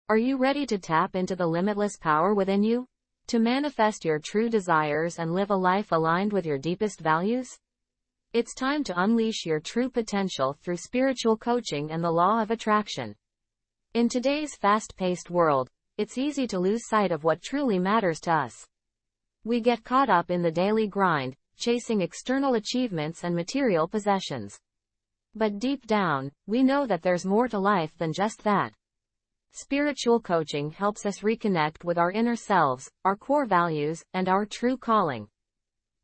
Are you ready to tap into the limitless power within you? To manifest your true desires and live a life aligned with your deepest values? It's time to unleash your true potential through spiritual coaching and the law of attraction. In today's fast-paced world, it's easy to lose sight of what truly matters to us. We get caught up in the daily grind, chasing external achievements and material possessions. But deep down, we know that there's more to life than just that. Spiritual coaching helps us reconnect with our inner selves, our core values, and our true calling.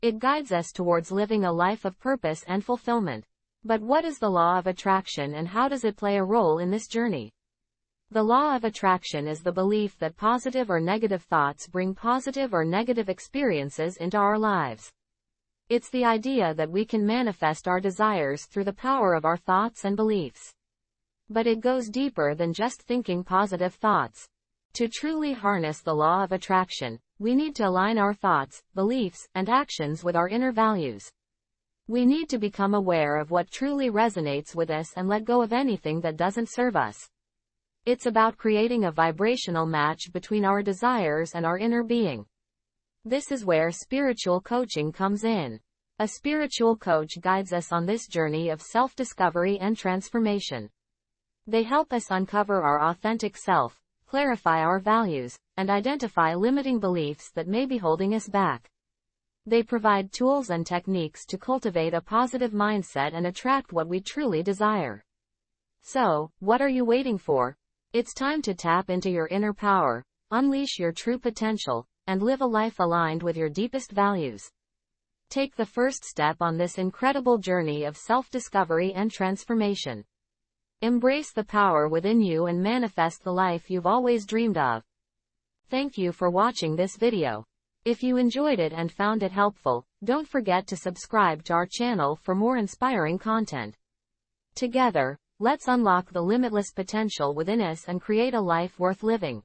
It guides us towards living a life of purpose and fulfillment. But what is the law of attraction and how does it play a role in this journey? The law of attraction is the belief that positive or negative thoughts bring positive or negative experiences into our lives. It's the idea that we can manifest our desires through the power of our thoughts and beliefs. But it goes deeper than just thinking positive thoughts. To truly harness the law of attraction, we need to align our thoughts, beliefs, and actions with our inner values. We need to become aware of what truly resonates with us and let go of anything that doesn't serve us. It's about creating a vibrational match between our desires and our inner being. This is where spiritual coaching comes in. A spiritual coach guides us on this journey of self-discovery and transformation. They help us uncover our authentic self, clarify our values, and identify limiting beliefs that may be holding us back. They provide tools and techniques to cultivate a positive mindset and attract what we truly desire. So, what are you waiting for? It's time to tap into your inner power, unleash your true potential, and live a life aligned with your deepest values. Take the first step on this incredible journey of self-discovery and transformation. Embrace the power within you and manifest the life you've always dreamed of. Thank you for watching this video. If you enjoyed it and found it helpful, don't forget to subscribe to our channel for more inspiring content. Together, let's unlock the limitless potential within us and create a life worth living.